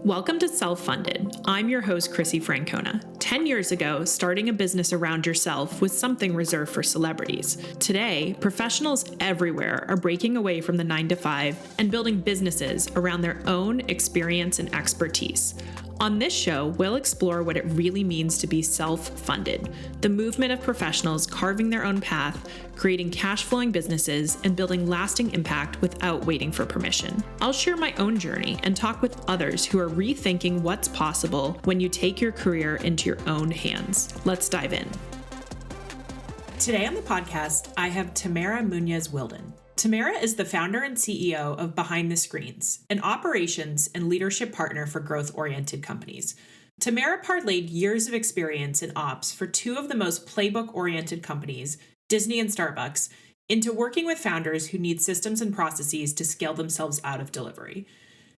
Welcome to Self-Funded. I'm your host, Chrissie. 10 years ago, starting a business around yourself was something reserved for celebrities. Today, professionals everywhere are breaking away from the 9-to-5 and building businesses around their own experience and expertise. On this show, we'll explore what it really means to be self-funded, the movement of professionals carving their own path, creating cash-flowing businesses, and building lasting impact without waiting for permission. I'll share my own journey and talk with others who are rethinking what's possible when you take your career into your own hands. Let's dive in. Today on the podcast, I have Tamara Muñoz-Whilden. Tamara is the founder and CEO of Behind the Screens, an operations and leadership partner for growth-oriented companies. Tamara parlayed years of experience in ops for two of the most playbook-oriented companies, Disney and Starbucks, into working with founders who need systems and processes to scale themselves out of delivery.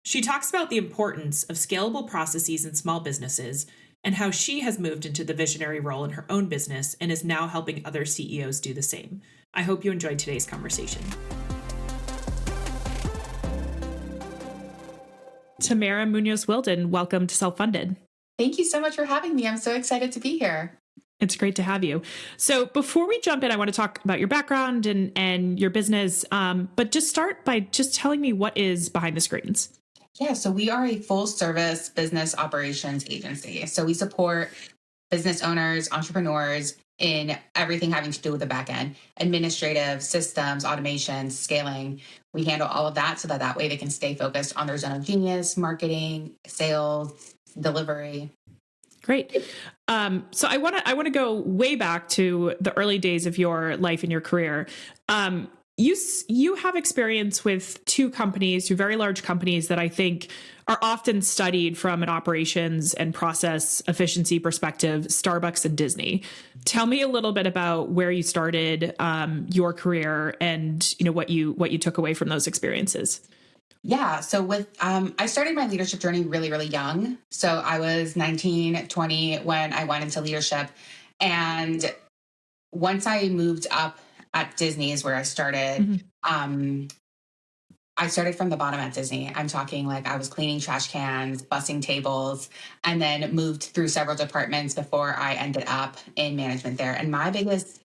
She talks about the importance of scalable processes in small businesses and how she has moved into the visionary role in her own business and is now helping other CEOs do the same. I hope you enjoyed today's conversation. Tamara Muñoz-Whilden, welcome to Self-Funded. Thank you so much for having me. I'm so excited to be here. It's great to have you. So before we jump in, I want to talk about your background and your business, but just start by just telling me what is Behind the Screens. Yeah, so we are a full service business operations agency. So we support business owners, entrepreneurs in everything having to do with the back end, administrative, systems, automation, scaling. We handle all of that so that way they can stay focused on their zone of genius, marketing, sales, delivery. Great. So I want to go way back to the early days of your life and your career. You have experience with two very large companies that I think are often studied from an operations and process efficiency perspective, Starbucks and Disney. Tell me a little bit about where you started your career and what you took away from those experiences. Yeah. So I started my leadership journey really, really young. So I was 19, 20 when I went into leadership. And once I moved up at Disney is where I started. Mm-hmm. I started from the bottom at Disney. I'm talking like I was cleaning trash cans, bussing tables, and then moved through several departments before I ended up in management there. And my biggest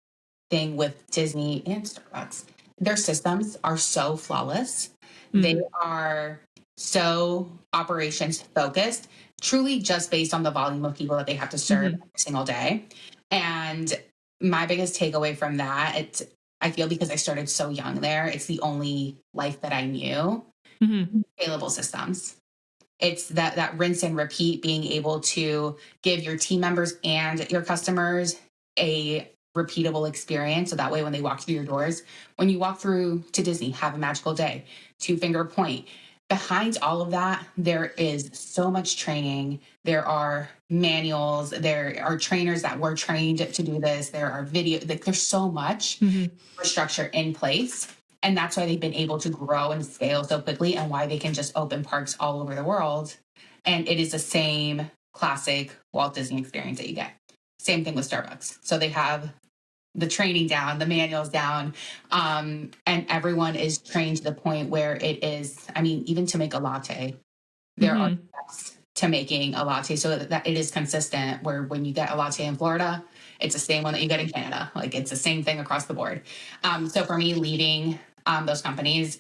thing with Disney and Starbucks, their systems are so flawless. Mm-hmm. They are so operations focused, truly just based on the volume of people that they have to serve every single day. And my biggest takeaway from that, I feel because I started so young there, it's the only life that I knew. Mm-hmm. Scalable systems. It's that rinse and repeat, being able to give your team members and your customers a repeatable experience. So that way, when they walk through your doors, when you walk through to Disney, have a magical day, 2-finger point. Behind all of that, there is so much training. There are manuals. There are trainers that were trained to do this. There are there's so much infrastructure in place. And that's why they've been able to grow and scale so quickly and why they can just open parks all over the world. And it is the same classic Walt Disney experience that you get. Same thing with Starbucks. So they have the training down, the manuals down, and everyone is trained to the point where it is, even to make a latte, there are steps to making a latte so that it is consistent, where when you get a latte in Florida, it's the same one that you get in Canada. Like it's the same thing across the board. So for me, leading those companies,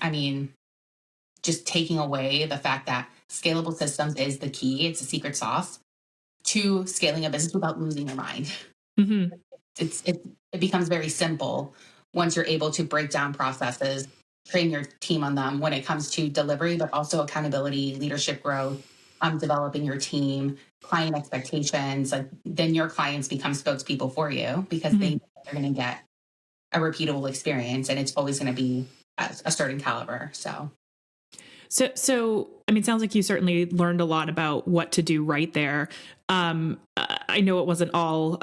just taking away the fact that scalable systems is the key. It's a secret sauce to scaling a business without losing your mind. Mm-hmm. It becomes very simple once you're able to break down processes, train your team on them when it comes to delivery, but also accountability, leadership growth, developing your team, client expectations. Like then your clients become spokespeople for you because they know they're going to get a repeatable experience, and it's always going to be a certain caliber. So it sounds like you certainly learned a lot about what to do right there. I know it wasn't all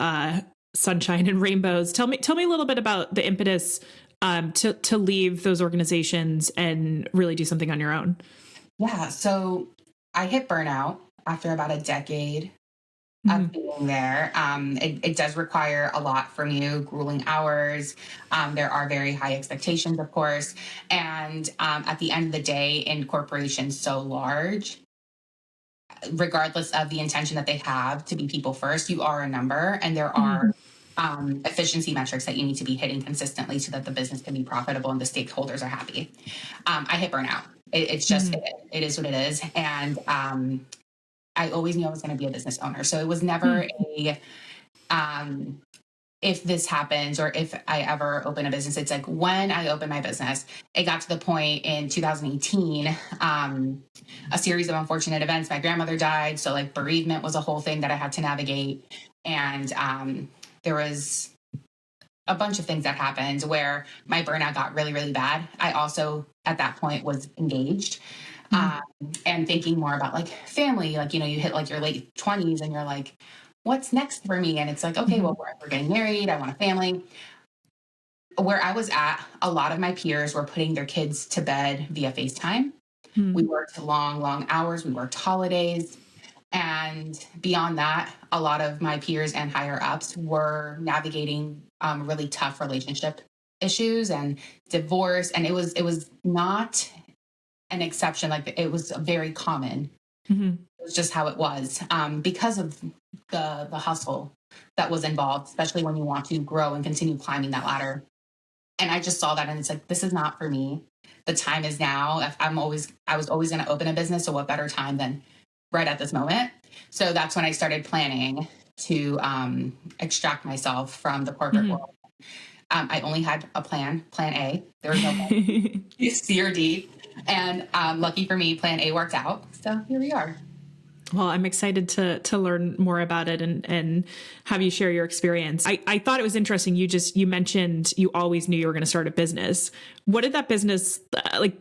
sunshine and rainbows. Tell me a little bit about the impetus to leave those organizations and really do something on your own. Yeah. So I hit burnout after about a decade of being there. It does require a lot from you, grueling hours. There are very high expectations, of course. And at the end of the day, in corporations so large, regardless of the intention that they have to be people first, you are a number, and there are efficiency metrics that you need to be hitting consistently so that the business can be profitable and the stakeholders are happy. I hit burnout. It's just, it is what it is. And I always knew I was going to be a business owner. So it was never if this happens or if I ever open a business. It's like when I opened my business, it got to the point in 2018, a series of unfortunate events. My grandmother died. So like bereavement was a whole thing that I had to navigate. And there was a bunch of things that happened where my burnout got really, really bad. I also, at that point, was engaged and thinking more about like family. Like, you know, you hit like your late 20s and you're like, what's next for me? And it's like, okay, well, we're getting married. I want a family. Where I was at, a lot of my peers were putting their kids to bed via FaceTime. We worked long, long hours. We worked holidays. And beyond that, a lot of my peers and higher ups were navigating really tough relationship issues and divorce. And it was not an exception. Like it was very common. It was just how it was because of the hustle that was involved, especially when you want to grow and continue climbing that ladder. And I just saw that, and it's like, this is not for me. The time is now. I was always going to open a business. So what better time than right at this moment? So that's when I started planning to extract myself from the corporate world. I only had a plan A. There was no plan C or D. And lucky for me, plan A worked out. So here we are. Well, I'm excited to learn more about it and have you share your experience. I thought it was interesting. You mentioned you always knew you were going to start a business. What did that business, like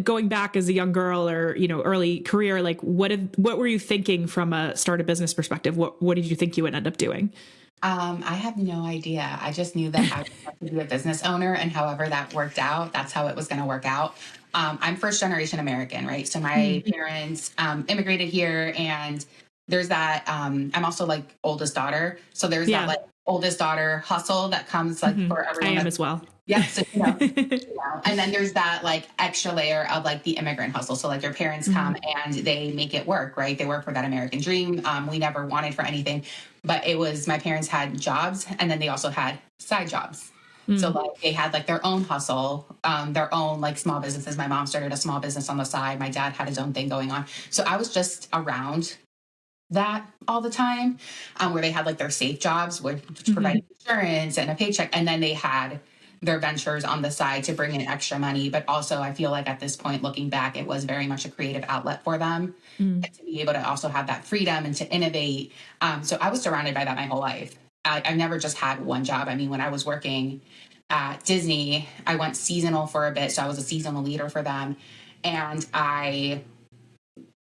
going back as a young girl or, you know, early career, like what were you thinking from a start a business perspective? What did you think you would end up doing? I have no idea. I just knew that I wanted to be a business owner, and however that worked out, that's how it was going to work out. I'm first generation American, right? So my parents immigrated here, and there's that. I'm also like oldest daughter, so there's that like oldest daughter hustle that comes like for everyone. I am as well. Yeah, so, and then there's that like extra layer of like the immigrant hustle. So like your parents come and they make it work, right? They work for that American dream. We never wanted for anything, but it was my parents had jobs, and then they also had side jobs. So like they had like their own hustle, their own like small businesses. My mom started a small business on the side. My dad had his own thing going on. So I was just around that all the time, where they had like their safe jobs, which provided insurance and a paycheck. And then they had their ventures on the side to bring in extra money. But also I feel like at this point, looking back, it was very much a creative outlet for them and to be able to also have that freedom and to innovate. So I was surrounded by that my whole life. I've never just had one job. I mean, when I was working at Disney, I went seasonal for a bit. So I was a seasonal leader for them. And I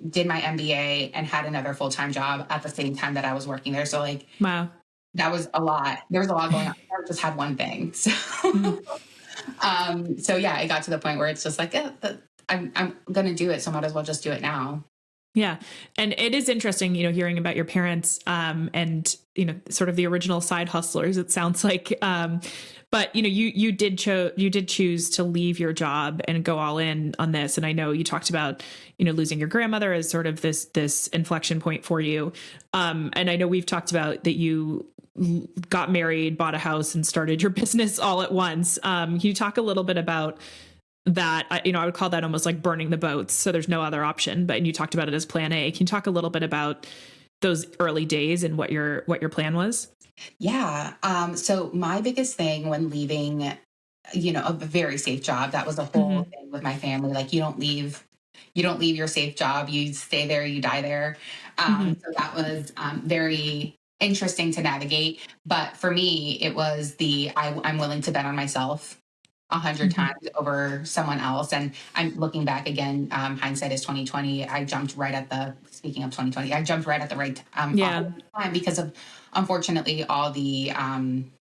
did my MBA and had another full-time job at the same time that I was working there. So like, wow, that was a lot. There was a lot going on. I never just had one thing. So, so yeah, it got to the point where it's just like, I'm going to do it. So might as well just do it now. Yeah. And it is interesting, you know, hearing about your parents, and, you know, sort of the original side hustlers, it sounds like, but, you know, you did choose to leave your job and go all in on this. And I know you talked about, you know, losing your grandmother as sort of this inflection point for you. And I know we've talked about that you got married, bought a house, and started your business all at once. Can you talk a little bit about that? You know, I would call that almost like burning the boats. So there's no other option, but, and you talked about it as plan A. Can you talk a little bit about those early days and what your plan was? Yeah. So my biggest thing when leaving, you know, a very safe job, that was a whole thing with my family. Like you don't leave your safe job, you stay there, you die there. So that was very interesting to navigate. But for me, it was I'm willing to bet on myself 100 times over someone else. And I'm looking back again, hindsight is 2020. Speaking of 2020, I jumped right at the right time because of, unfortunately, all the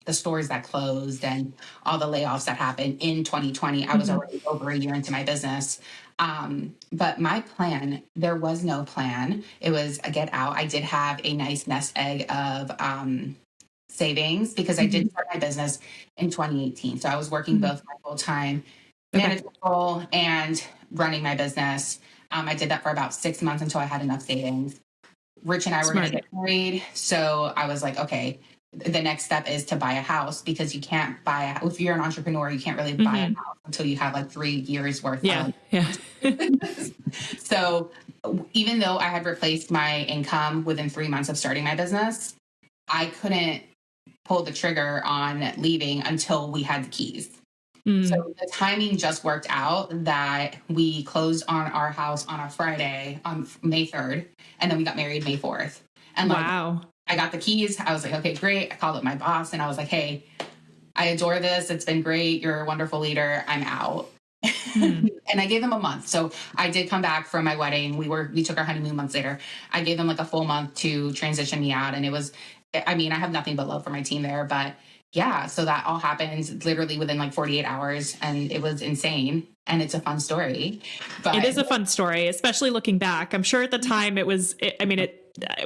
stores that closed and all the layoffs that happened in 2020. I was already over a year into my business. But my plan, there was no plan. It was a get out. I did have a nice nest egg of savings because I did start my business in 2018. So I was working both my full-time management role and running my business. I did that for about 6 months until I had enough savings. Rich and I were going Smart. to get married. So I was like, okay, the next step is to buy a house, because you can't buy, if you're an entrepreneur, you can't really buy a house until you have like 3 years worth Yeah. of. Yeah. So even though I had replaced my income within 3 months of starting my business, I couldn't pull the trigger on leaving until we had the keys. So the timing just worked out that we closed on our house on a Friday on May 3rd, and then we got married May 4th. And like, Wow. I got the keys. I was like, okay, great. I called up my boss and I was like, hey, I adore this. It's been great. You're a wonderful leader. I'm out. And I gave them a month. So I did come back from my wedding. We took our honeymoon months later. I gave them like a full month to transition me out. And it was, I mean, I have nothing but love for my team there, but yeah, so that all happened literally within like 48 hours, and it was insane. And it's a fun story. But it is a fun story, especially looking back. I'm sure at the time it was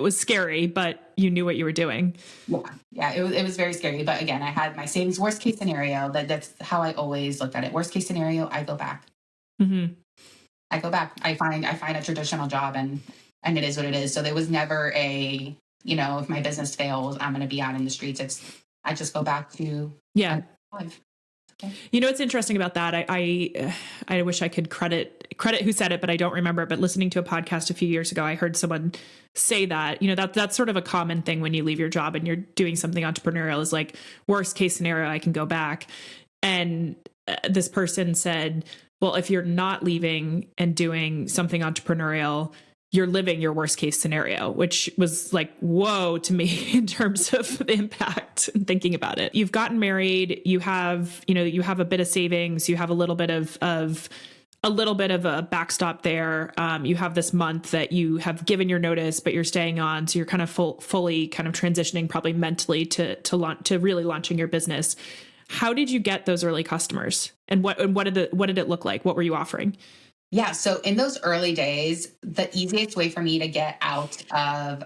scary, but you knew what you were doing. Yeah, it was very scary. But again, I had my savings. Worst case scenario, that's how I always looked at it. Worst case scenario, I go back. I go back. I find a traditional job, and it is what it is. So there was never a, if my business fails, I'm going to be out in the streets. I just go back to life. Okay. What's interesting about that? I wish I could credit who said it, but I don't remember. But listening to a podcast a few years ago, I heard someone say that, that's sort of a common thing when you leave your job and you're doing something entrepreneurial, is like, worst case scenario, I can go back. And this person said, well, if you're not leaving and doing something entrepreneurial, you're living your worst case scenario, which was like, whoa to me in terms of the impact and thinking about it. You've gotten married, you have a bit of savings, you have a little bit of a backstop there. You have this month that you have given your notice, but you're staying on. So you're kind of fully kind of transitioning probably mentally to really launching your business. How did you get those early customers, and what did it look like? What were you offering? Yeah. So in those early days, the easiest way for me to get out of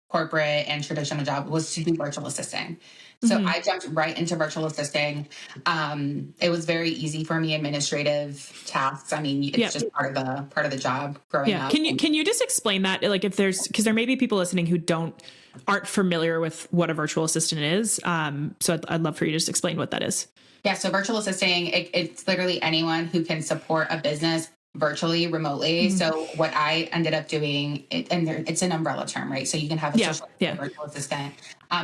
corporate and traditional job was to do virtual assisting. So I jumped right into virtual assisting. It was very easy for me, administrative tasks. I mean, it's just part of the job growing up. Can you just explain that? Like, because there may be people listening who aren't familiar with what a virtual assistant is. So I'd love for you to just explain what that is. Yeah. So virtual assisting, it's literally anyone who can support a business virtually, remotely. So what I ended up doing, it's an umbrella term, right? So you can have a virtual assistant.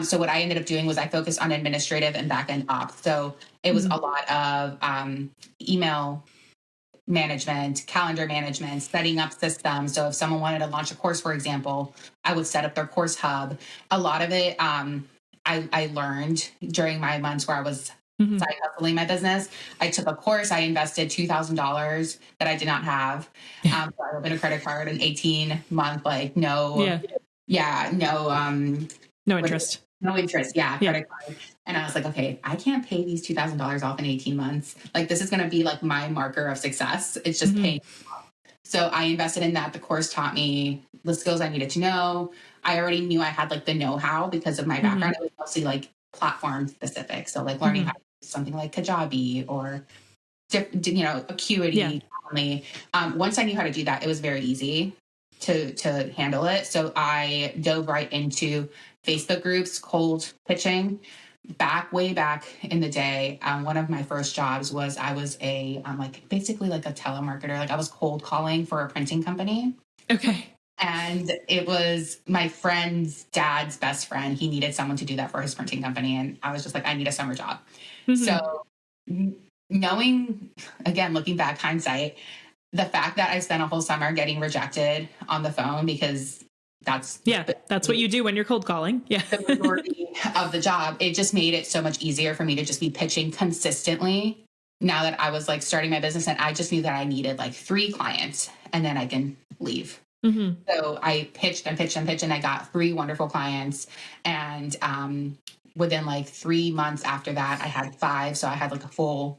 So what I ended up doing was I focused on administrative and back-end ops. So it was a lot of email management, calendar management, setting up systems. So if someone wanted to launch a course, for example, I would set up their course hub. A lot of it I learned during my months where I was side hustling my business. I took a course. I invested $2,000 that I did not have. So I opened a credit card, an 18-month, like no interest. No interest. Yeah. Credit card. And I was like, okay, I can't pay these $2,000 off in 18 months. Like, this is going to be like my marker of success. It's just paying off. So I invested in that. The course taught me the skills I needed to know. I already knew I had like the know-how because of my background. It was mostly like platform specific. So like learning how to do something like Kajabi or, Acuity. Once I knew how to do that, it was very easy to handle it. So I dove right into Facebook groups, cold pitching. Way back in the day, one of my first jobs was I was basically like a telemarketer. Like, I was cold calling for a printing company. Okay. And it was my friend's dad's best friend. He needed someone to do that for his printing company. And I was just like, I need a summer job. So knowing, again, looking back, hindsight, the fact that I spent a whole summer getting rejected on the phone, because that's what you do when you're cold calling. Yeah. The majority of the job, it just made it so much easier for me to just be pitching consistently. Now that I was like starting my business, and I just knew that I needed like 3 clients and then I can leave. So I pitched and pitched and pitched, and I got 3 wonderful clients. And within like 3 months after that, I had 5. So I had like a full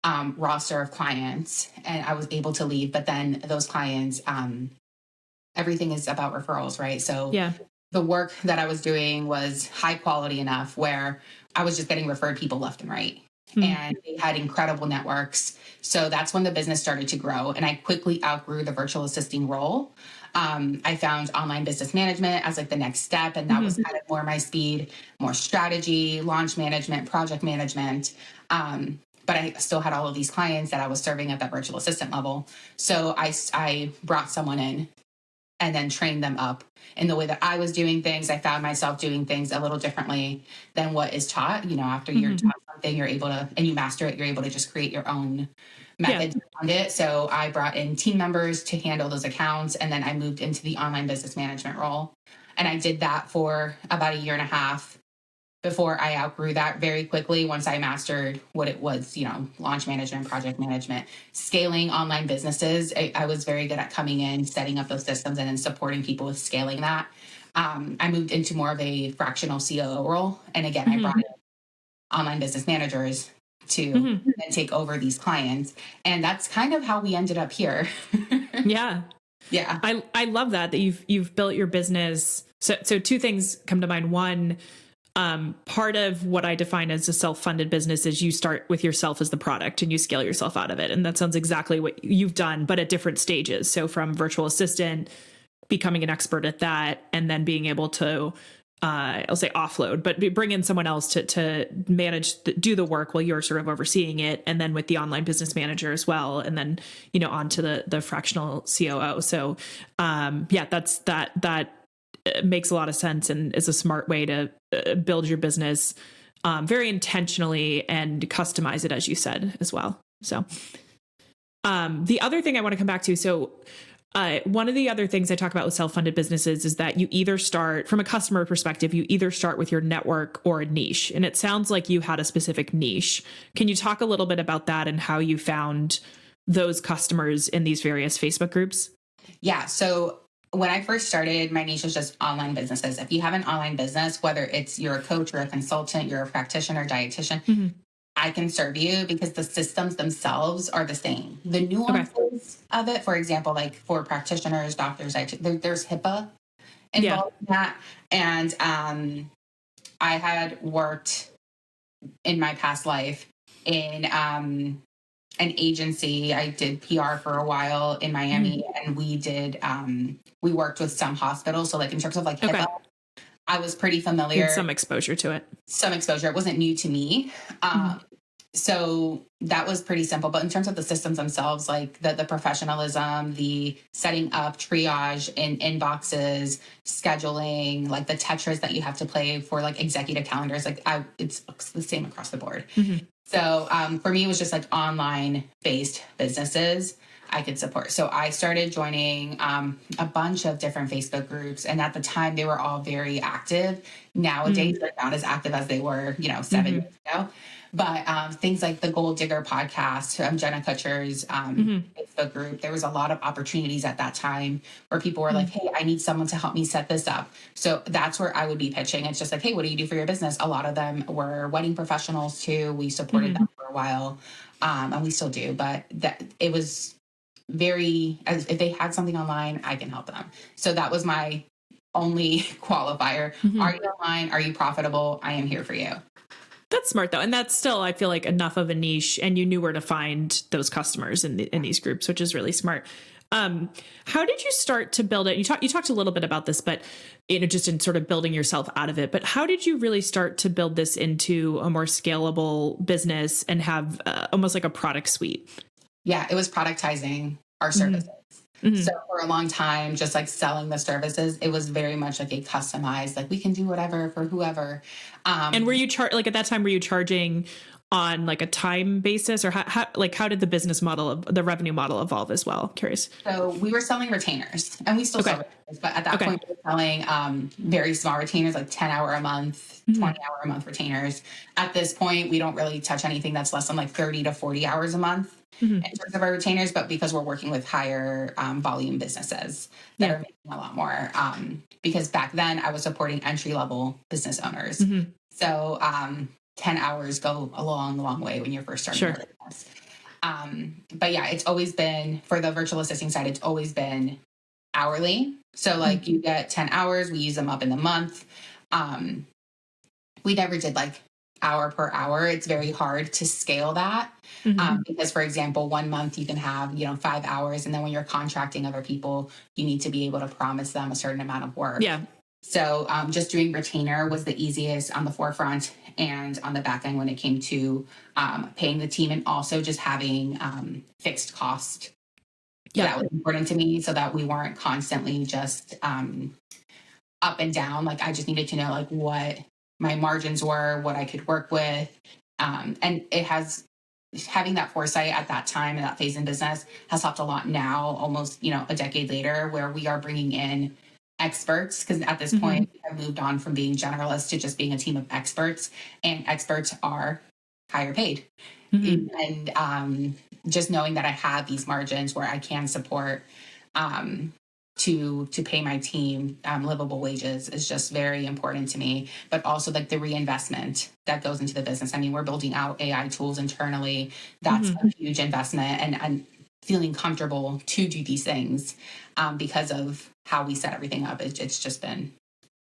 roster of clients, and I was able to leave. But then those clients, everything is about referrals, right? So the work that I was doing was high quality enough where I was just getting referred people left and right. and they had incredible networks. So that's when the business started to grow. And I quickly outgrew the virtual assisting role. I found online business management as like the next step. And that was kind of more my speed, more strategy, launch management, project management. But I still had all of these clients that I was serving at that virtual assistant level. So I brought someone in and then trained them up in the way that I was doing things. I found myself doing things a little differently than what is taught. You know, after you're taught something, you're able to, and you master it, you're able to just create your own method around it. So I brought in team members to handle those accounts. And then I moved into the online business management role. And I did that for about a year and a half before I outgrew that very quickly. Once I mastered what it was, you know, launch management, project management, scaling online businesses. I was very good at coming in, setting up those systems, and then supporting people with scaling that. I moved into more of a fractional COO role. And again, I brought in online business managers to then take over these clients. And that's kind of how we ended up here. Yeah. Yeah. I love that you've built your business. So two things come to mind. One, part of what I define as a self-funded business is you start with yourself as the product and you scale yourself out of it. And that sounds exactly what you've done, but at different stages. So from virtual assistant, becoming an expert at that, and then being able to, I'll say offload, but bring in someone else to manage, do the work while you're sort of overseeing it. And then with the online business manager as well. And then, you know, onto the fractional COO. So, that makes a lot of sense and is a smart way to build your business very intentionally and customize it, as you said, as well. So the other thing I want to come back to, one of the other things I talk about with self-funded businesses is that you either start from a customer perspective, you either start with your network or a niche. And it sounds like you had a specific niche. Can you talk a little bit about that and how you found those customers in these various Facebook groups? Yeah. So when I first started, my niche was just online businesses. If you have an online business, whether it's you're a coach or a consultant, you're a practitioner, dietitian, I can serve you because the systems themselves are the same. The nuances of it, for example, like for practitioners, doctors, there's HIPAA involved in that. And I had worked in my past life in an agency. I did PR for a while in Miami, and we worked with some hospitals. So like in terms of like HIPAA, I was pretty familiar. Some exposure to it. Some exposure. It wasn't new to me. So that was pretty simple. But in terms of the systems themselves, like the professionalism, the setting up triage in inboxes, scheduling, like the Tetris that you have to play for like executive calendars, like it's the same across the board. So for me, it was just like online based businesses I could support. So I started joining a bunch of different Facebook groups. And at the time, they were all very active. Nowadays, they're not as active as they were, 7 years ago. But things like the Gold Digger podcast, Jenna Kutcher's Facebook group, there was a lot of opportunities at that time where people were like, hey, I need someone to help me set this up. So that's where I would be pitching. It's just like, hey, what do you do for your business? A lot of them were wedding professionals too. We supported them for a while, and we still do. But that it was if they had something online, I can help them. So that was my only qualifier. Are you online? Are you profitable? I am here for you. That's smart though. And that's still, I feel like, enough of a niche, and you knew where to find those customers in these groups, which is really smart. How did you start to build it? You talked a little bit about this, but just in sort of building yourself out of it, but how did you really start to build this into a more scalable business and have almost like a product suite? Yeah, it was productizing our services. So for a long time, just like selling the services, it was very much like a customized, like we can do whatever for whoever. And were you at that time, were you charging on like a time basis, or how did the business model, the revenue model evolve as well? Curious. So we were selling retainers, and we still sell retainers, but at that point we were selling very small retainers, like 10-hour a month, 20-hour a month retainers. At this point, we don't really touch anything that's less than like 30 to 40 hours a month in terms of our retainers, but because we're working with higher volume businesses that are making a lot more, because back then I was supporting entry-level business owners. So 10 hours go a long way when you're first starting your business. But yeah, it's always been, for the virtual assisting side, it's always been hourly. So like you get 10 hours, we use them up in the month. We never did like hour per hour, it's very hard to scale that. Because, for example, 1 month you can have, 5 hours. And then when you're contracting other people, you need to be able to promise them a certain amount of work. Yeah. So just doing retainer was the easiest on the forefront and on the back end when it came to paying the team, and also just having fixed cost. Yeah. That was important to me, so that we weren't constantly just up and down. Like, I just needed to know like what my margins were, what I could work with. And having that foresight at that time and that phase in business has helped a lot now, almost, a decade later, where we are bringing in experts, because at this point I've moved on from being generalists to just being a team of experts, and experts are higher paid. And just knowing that I have these margins where I can support to pay my team livable wages is just very important to me. But also like the reinvestment that goes into the business. I mean, we're building out AI tools internally. That's a huge investment, and feeling comfortable to do these things because of how we set everything up. It's just been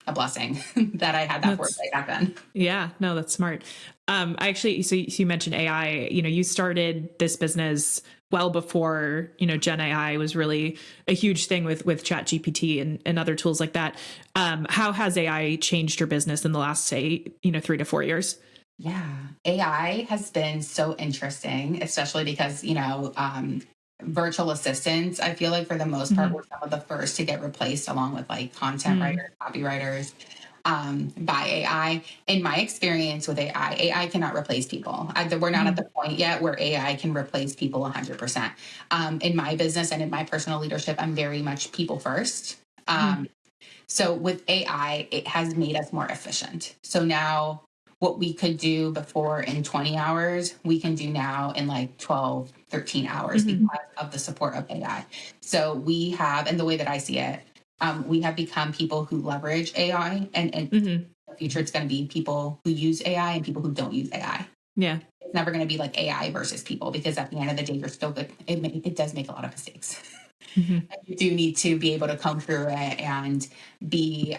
a blessing that I had that foresight back then. Yeah, no, that's smart. So you mentioned AI, you started this business well before, Gen AI was really a huge thing with Chat GPT and other tools like that. How has AI changed your business in the last, say, 3 to 4 years? Yeah, AI has been so interesting, especially because, virtual assistants, I feel like for the most part, were some of the first to get replaced, along with like content writers, copywriters, by AI. In my experience with AI cannot replace people. We're not at the point yet where AI can replace people 100%. In my business and in my personal leadership, I'm very much people first. So with AI, it has made us more efficient. So now what we could do before in 20 hours, we can do now in like 12, 13 hours because of the support of AI. So we have, and the way that I see it, we have become people who leverage AI, and in the future, it's going to be people who use AI and people who don't use AI. Yeah. It's never going to be like AI versus people, because at the end of the day, you're still good. It does make a lot of mistakes. And you do need to be able to come through it and be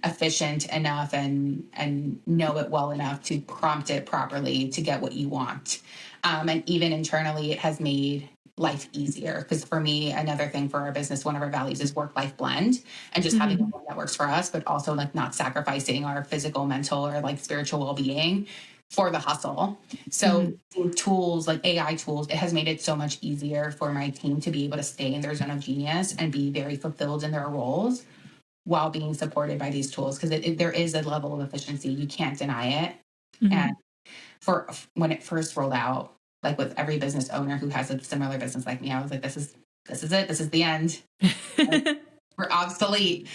efficient enough and know it well enough to prompt it properly to get what you want. And even internally, it has made life easier, because for me, another thing for our business, one of our values is work-life blend, and just having one that works for us, but also like not sacrificing our physical, mental, or like spiritual well-being for the hustle. So tools like AI tools, it has made it so much easier for my team to be able to stay in their zone of genius and be very fulfilled in their roles while being supported by these tools, because there is a level of efficiency. You can't deny it. And for when it first rolled out, like with every business owner who has a similar business like me, I was like, this is it. This is the end. We're obsolete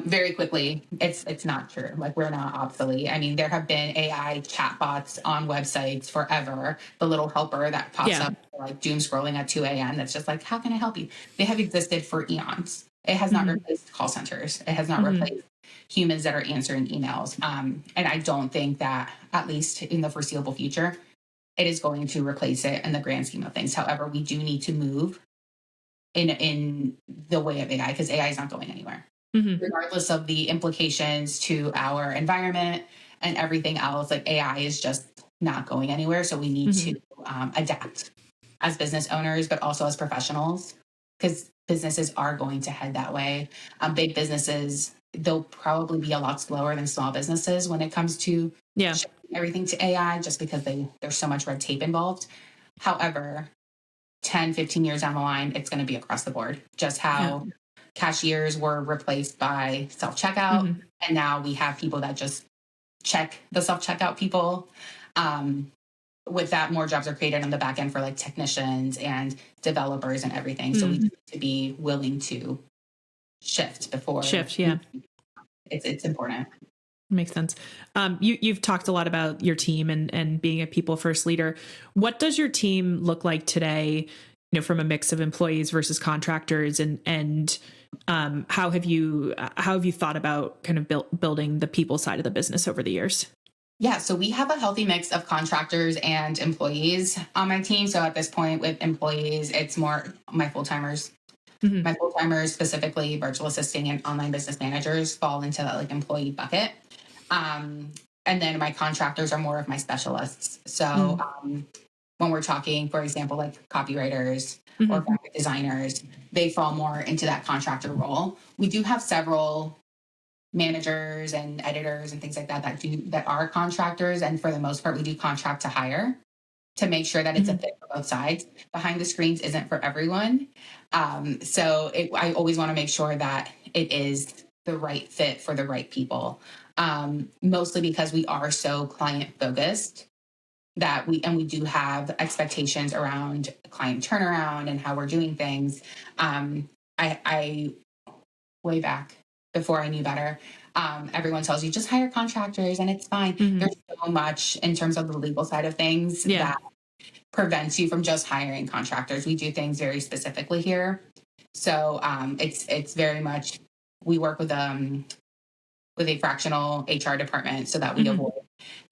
very quickly. It's not true. Like, we're not obsolete. I mean, there have been AI chatbots on websites forever. The little helper that pops up like doom scrolling at 2 a.m. That's just like, how can I help you? They have existed for eons. It has not replaced call centers. It has not replaced humans that are answering emails. And I don't think that, at least in the foreseeable future, it is going to replace it in the grand scheme of things. However, we do need to move in the way of AI, because AI is not going anywhere, regardless of the implications to our environment and everything else. Like, AI is just not going anywhere. So we need to adapt as business owners, but also as professionals, because businesses are going to head that way. Big businesses, they'll probably be a lot slower than small businesses when it comes to shifting everything to AI, just because there's so much red tape involved. However, 10, 15 years down the line, it's going to be across the board. Just how cashiers were replaced by self-checkout. And now we have people that just check the self-checkout people. With that, more jobs are created on the back end for like technicians and developers and everything. So we need to be willing to shift before. It's important. Makes sense. You've talked a lot about your team and being a people first leader. What does your team look like today, from a mix of employees versus contractors, and how have you thought about kind of building the people side of the business over the years? Yeah, so we have a healthy mix of contractors and employees on my team. So at this point with employees, it's more my full-timers. My full-timers, specifically virtual assisting and online business managers, fall into that like employee bucket. And then my contractors are more of my specialists. So when we're talking, for example, like copywriters or graphic designers, they fall more into that contractor role. We do have several managers and editors and things like that are contractors. And for the most part, we do contract to hire to make sure that it's a fit for both sides. Behind the screens isn't for everyone. I always want to make sure that it is the right fit for the right people. Mostly because we are so client focused that we do have expectations around client turnaround and how we're doing things. I way back before I knew better, everyone tells you just hire contractors and it's fine. There's so much in terms of the legal side of things that prevents you from just hiring contractors. We do things very specifically here. So it's very much, we work with a fractional HR department so that we avoid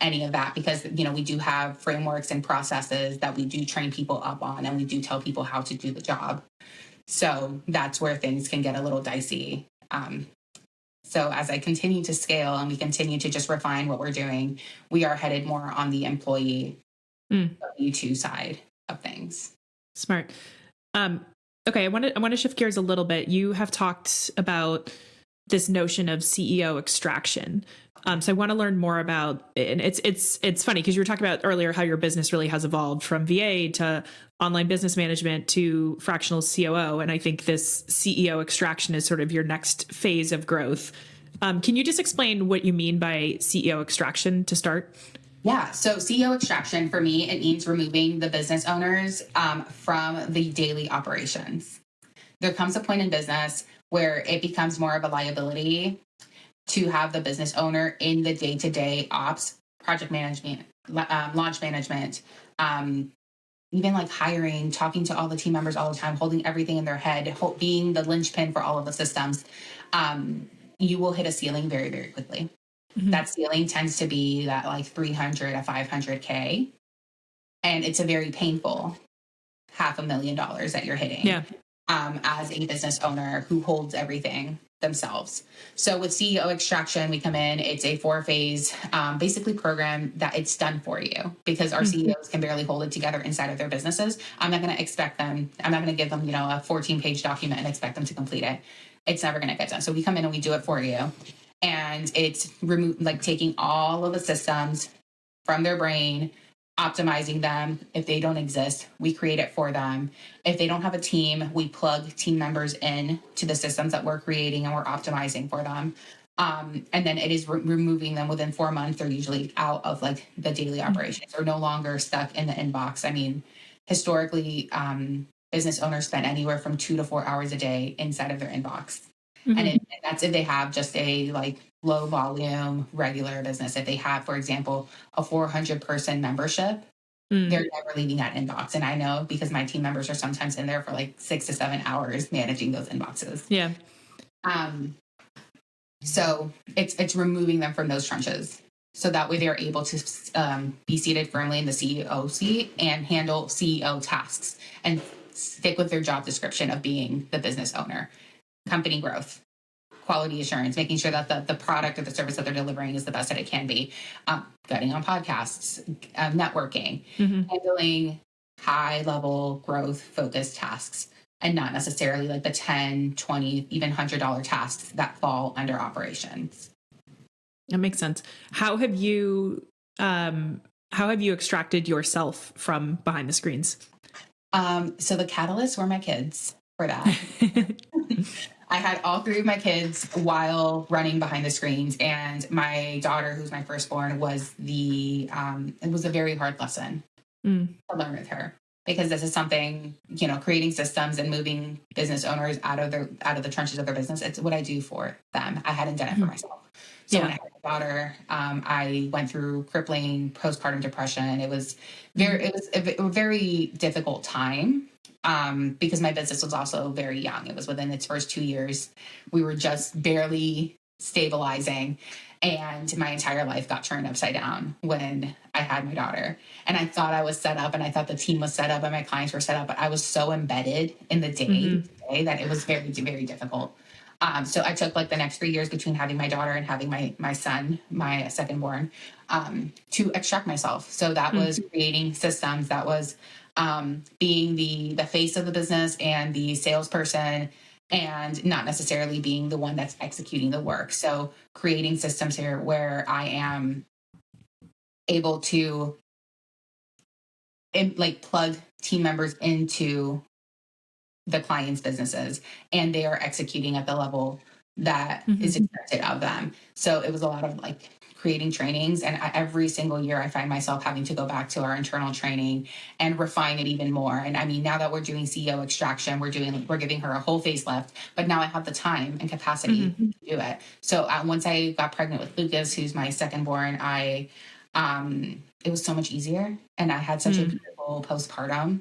any of that, because, we do have frameworks and processes that we do train people up on, and we do tell people how to do the job. So that's where things can get a little dicey. So as I continue to scale and we continue to just refine what we're doing, we are headed more on the employee W2 side of things. Smart. Okay. I want to shift gears a little bit. You have talked about this notion of CEO extraction. So I want to learn more about, and it's funny because you were talking about earlier how your business really has evolved from VA to online business management to fractional COO. And I think this CEO extraction is sort of your next phase of growth. Can you just explain what you mean by CEO extraction to start? Yeah. So CEO extraction for me, it means removing the business owners from the daily operations. There comes a point in business where it becomes more of a liability to have the business owner in the day-to-day ops, project management, launch management, even like hiring, talking to all the team members all the time, holding everything in their head, being the linchpin for all of the systems. You will hit a ceiling very, very quickly. That ceiling tends to be that like 300 to 500K. And it's a very painful $500,000 that you're hitting as a business owner who holds everything themselves. So with CEO extraction, we come in, it's a 4-phase basically program that it's done for you, because our CEOs can barely hold it together inside of their businesses. I'm not going to give them, a 14-page document and expect them to complete it. It's never going to get done. So we come in and we do it for you. And it's taking all of the systems from their brain, optimizing them. If they don't exist, we create it for them. If they don't have a team, we plug team members in to the systems that we're creating and we're optimizing for them. And then it is removing them within 4 months. They're usually out of the daily operations. They're no longer stuck in the inbox. I mean, historically, business owners spend anywhere from 2 to 4 hours a day inside of their inbox. And that's if they have just a low volume, regular business. If they have, for example, a 400-person membership, they're never leaving that inbox. And I know because my team members are sometimes in there for 6 to 7 hours managing those inboxes. Yeah. So it's removing them from those trenches. So that way they're able to be seated firmly in the CEO seat and handle CEO tasks and stick with their job description of being the business owner. Company growth, quality assurance, making sure that the product or the service that they're delivering is the best that it can be, getting on podcasts, networking, handling high-level growth-focused tasks, and not necessarily the 10, 20, even $100 tasks that fall under operations. That makes sense. How have you extracted yourself from behind the screens? So the catalysts were my kids for that. I had all 3 of my kids while running behind the screens, and my daughter, who's my firstborn, was it was a very hard lesson to learn with her, because this is something, creating systems and moving business owners out of the trenches of their business. It's what I do for them. I hadn't done it for myself. So when I had my daughter, I went through crippling postpartum depression. It was a very difficult time. Because my business was also very young. It was within its first 2 years. We were just barely stabilizing, and my entire life got turned upside down when I had my daughter. And I thought I was set up, and I thought the team was set up, and my clients were set up, but I was so embedded in the day that it was very, very difficult. So I took like the next 3 years between having my daughter and having my son, my second born, to extract myself. So that was creating systems. That was being the face of the business and the salesperson, and not necessarily being the one that's executing the work. So creating systems here where I am able to like plug team members into the client's businesses, and they are executing at the level that is expected of them. So it was a lot of like creating trainings, and every single year I find myself having to go back to our internal training and refine it even more. And I mean, now that we're doing CEO extraction, we're giving her a whole facelift, but now I have the time and capacity to do it. So once I got pregnant with Lucas, who's my second born, it was so much easier, and I had such a beautiful postpartum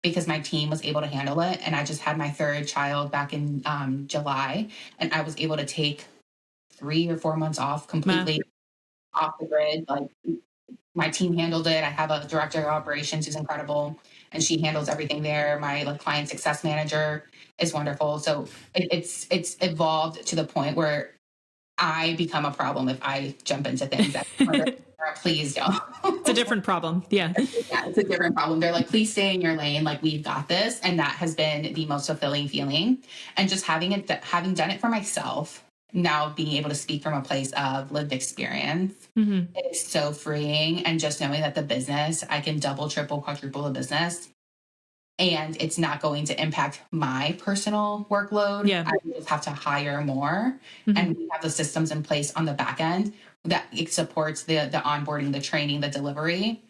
because my team was able to handle it. And I just had my third child back in July, and I was able to take 3 or 4 months off completely off the grid. Like, my team handled it. I have a director of operations who's incredible, and she handles everything there. My client success manager is wonderful. So it's evolved to the point where I become a problem if I jump into things that please don't. It's a different problem. Yeah. Yeah, it's a different problem. They're like, please stay in your lane. Like, we've got this. And that has been the most fulfilling feeling. And just having done it for myself, now being able to speak from a place of lived experience, it is so freeing. And just knowing that the business, I can double, triple, quadruple the business, and it's not going to impact my personal workload. Yeah. I just have to hire more, and we have the systems in place on the back end that it supports the onboarding, the training, the delivery.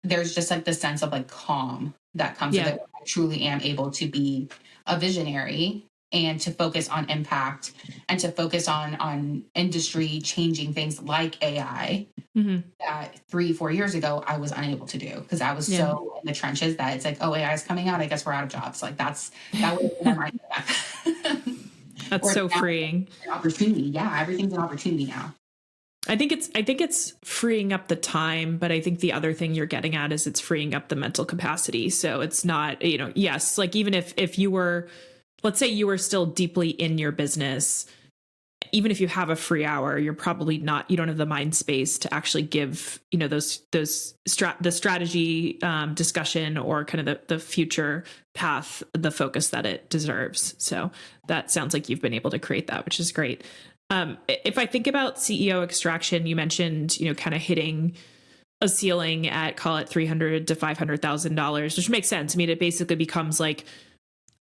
There's just like the sense of like calm that comes with it. I truly am able to be a visionary and to focus on impact and to focus on industry changing things like AI that 3-4 years ago I was unable to do because I was so in the trenches that it's like, oh, AI is coming out, I guess we're out of jobs. Like that was my mindset. That's so freeing. An opportunity. Yeah, everything's an opportunity now. I think it's freeing up the time, but I think the other thing you're getting at is it's freeing up the mental capacity. So it's not, yes, like even if you were, let's say you were still deeply in your business, even if you have a free hour, you're probably not, you don't have the mind space to actually give, the strategy discussion or kind of the future path, the focus that it deserves. So that sounds like you've been able to create that, which is great. If I think about CEO extraction, you mentioned, kind of hitting a ceiling at, call it $300,000 to $500,000, which makes sense. I mean, it basically becomes like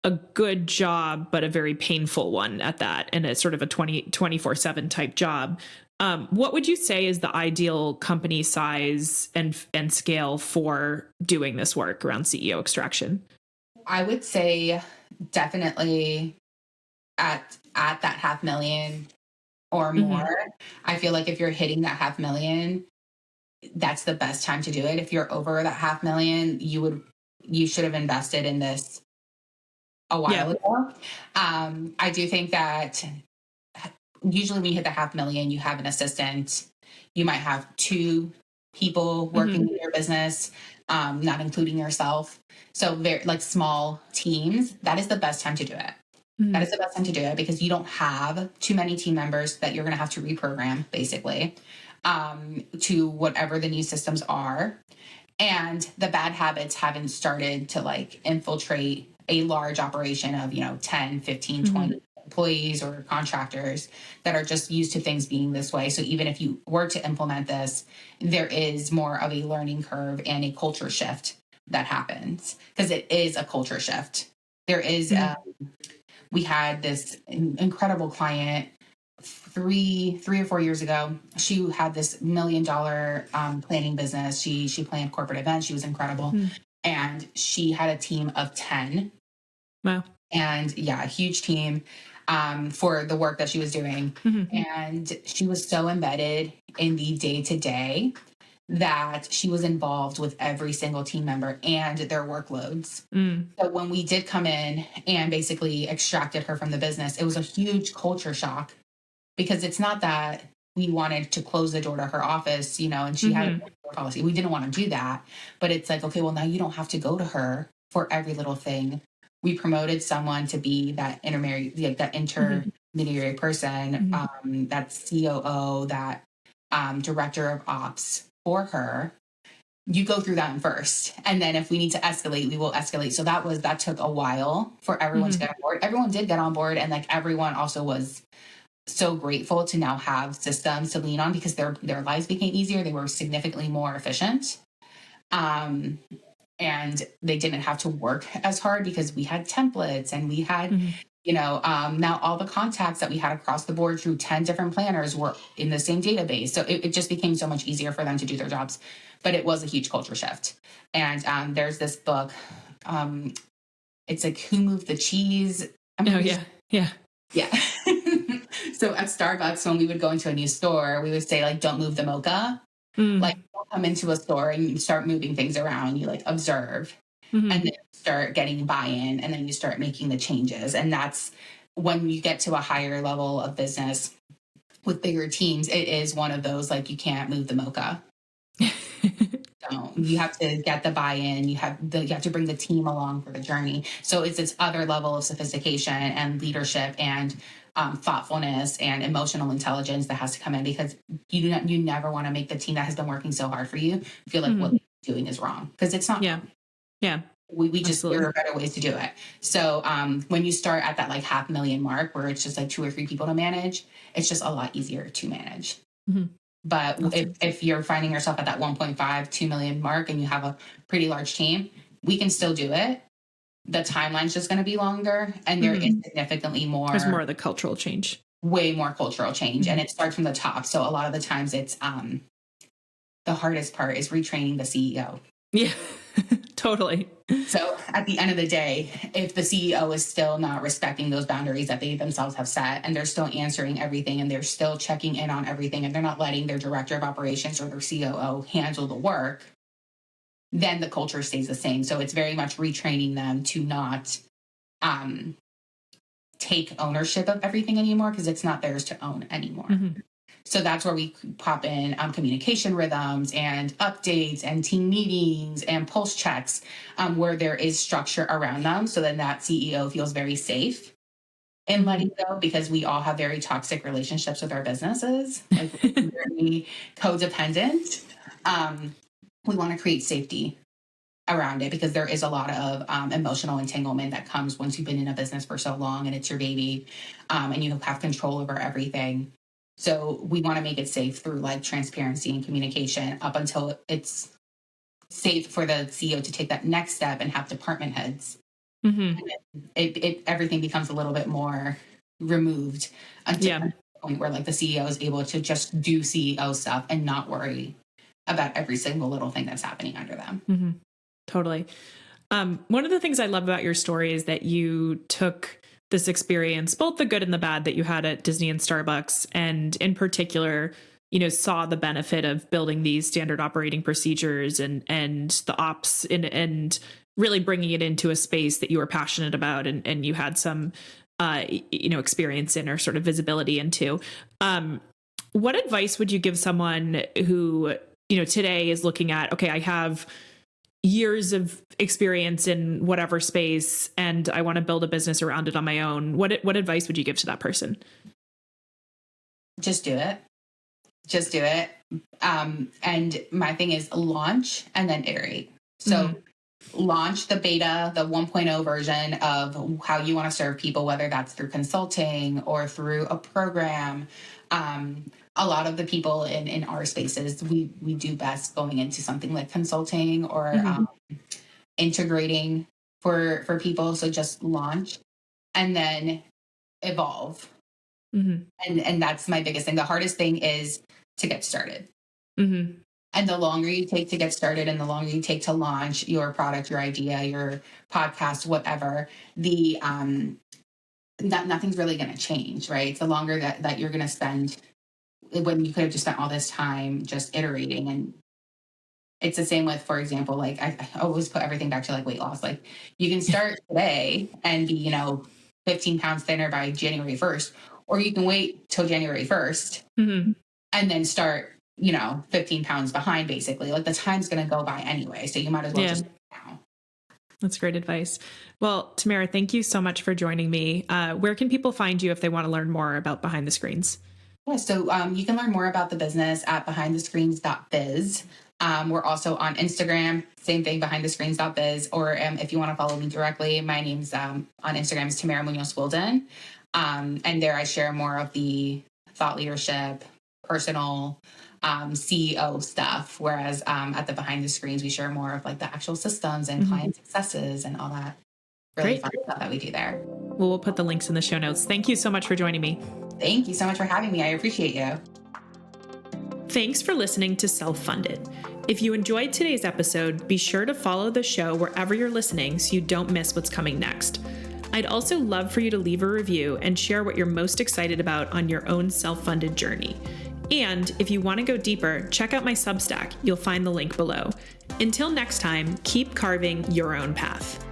a good job, but a very painful one at that. And it's sort of a 24/7 type job. What would you say is the ideal company size and scale for doing this work around CEO extraction? I would say definitely at that 500,000 or more. I feel like if you're hitting that 500,000, that's the best time to do it. If you're over that 500,000, you should have invested in this a while ago. I do think that usually when you hit the 500,000, you have an assistant. You might have 2 people working in your business, not including yourself. So very like small teams, that is the best time to do it. That is the best time to do it because you don't have too many team members that you're going to have to reprogram basically to whatever the new systems are. And the bad habits haven't started to like infiltrate a large operation of, 10, 15, 20 employees or contractors that are just used to things being this way. So even if you were to implement this, there is more of a learning curve and a culture shift that happens because it is a culture shift. There is, we had this incredible client 3 or 4 years ago. She had this $1 million planning business. She planned corporate events. She was incredible. And she had a team of 10. Wow. And a huge team for the work that she was doing. And she was so embedded in the day-to-day that she was involved with every single team member and their workloads. So when we did come in and basically extracted her from the business, it was a huge culture shock because it's not that we wanted to close the door to her office, and she had a policy. We didn't want to do that, but it's like, okay, well, now you don't have to go to her for every little thing. We promoted someone to be that intermediary, like that intermediary person, that COO, that director of ops for her, you go through them first. And then if we need to escalate, we will escalate. So that took a while for everyone to get on board. Everyone did get on board. And like everyone also was so grateful to now have systems to lean on because their lives became easier. They were significantly more efficient. And they didn't have to work as hard because we had templates and we had, now all the contacts that we had across the board through 10 different planners were in the same database. So it just became so much easier for them to do their jobs. But it was a huge culture shift. And there's this book. It's like Who Moved the Cheese? Yeah. So at Starbucks, when we would go into a new store, we would say like, don't move the mocha. Like, don't come into a store and you start moving things around. You like observe and then start getting buy-in, and then you start making the changes. And that's when you get to a higher level of business with bigger teams. It is one of those, like, you can't move the mocha. You have to get the buy-in. You have to bring the team along for the journey. So it's this other level of sophistication and leadership and thoughtfulness and emotional intelligence that has to come in, because you never want to make the team that has been working so hard for you feel like what they're doing is wrong, because it's not. Yeah. We just, there are better ways to do it. So when you start at that like $500,000 mark where it's just like 2 or 3 people to manage, it's just a lot easier to manage. But if you're finding yourself at that 1.5, 2 million mark and you have a pretty large team, we can still do it. The timeline's just going to be longer, and there is significantly more. There's more of the cultural change. Way more cultural change, and it starts from the top. So a lot of the times it's the hardest part is retraining the CEO. Yeah, totally. So at the end of the day, if the CEO is still not respecting those boundaries that they themselves have set, and they're still answering everything, and they're still checking in on everything, and they're not letting their director of operations or their COO handle the work, then the culture stays the same. So it's very much retraining them to not take ownership of everything anymore, because it's not theirs to own anymore. So that's where we pop in communication rhythms and updates and team meetings and pulse checks, where there is structure around them. So then that CEO feels very safe in letting go, because we all have very toxic relationships with our businesses, like very codependent. We want to create safety around it, because there is a lot of emotional entanglement that comes once you've been in a business for so long and it's your baby, and you have control over everything. So we want to make it safe through like transparency and communication up until it's safe for the CEO to take that next step and have department heads. And everything becomes a little bit more removed until the point where like the CEO is able to just do CEO stuff and not worry about every single little thing that's happening under them. Totally. One of the things I love about your story is that you took this experience, both the good and the bad that you had at Disney and Starbucks, and in particular, saw the benefit of building these standard operating procedures and the ops and really bringing it into a space that you were passionate about and you had some, experience in or sort of visibility into. What advice would you give someone who, today is looking at, okay, I have years of experience in whatever space and I want to build a business around it on my own? What advice would you give to that person? Just do it. Just do it. And my thing is launch and then iterate. So launch the beta, the 1.0 version of how you want to serve people, whether that's through consulting or through a program. A lot of the people in our spaces, we do best going into something like consulting or integrating for people. So just launch and then evolve. And that's my biggest thing. The hardest thing is to get started. And the longer you take to get started and the longer you take to launch your product, your idea, your podcast, whatever, nothing's really going to change, right? The longer that you're going to spend, when you could have just spent all this time just iterating. And it's the same with, for example, like I always put everything back to like weight loss. Like you can start today and be, 15 pounds thinner by January 1st, or you can wait till January 1st and then start, 15 pounds behind, basically. Like the time's going to go by anyway. So you might as well just now. That's great advice. Well, Tamara, thank you so much for joining me. Where can people find you if they want to learn more about Behind the Screens? Yeah, so you can learn more about the business at behindthescreens.biz. We're also on Instagram, same thing, behindthescreens.biz. Or if you want to follow me directly, my name's on Instagram is Tamara Muñoz-Whilden. And there I share more of the thought leadership, personal CEO stuff. Whereas at the Behind the Screens, we share more of like the actual systems and client successes and all that really fun stuff that we do there. Well, we'll put the links in the show notes. Thank you so much for joining me. Thank you so much for having me. I appreciate you. Thanks for listening to Self-Funded. If you enjoyed today's episode, be sure to follow the show wherever you're listening so you don't miss what's coming next. I'd also love for you to leave a review and share what you're most excited about on your own self-funded journey. And if you want to go deeper, check out my Substack. You'll find the link below. Until next time, keep carving your own path.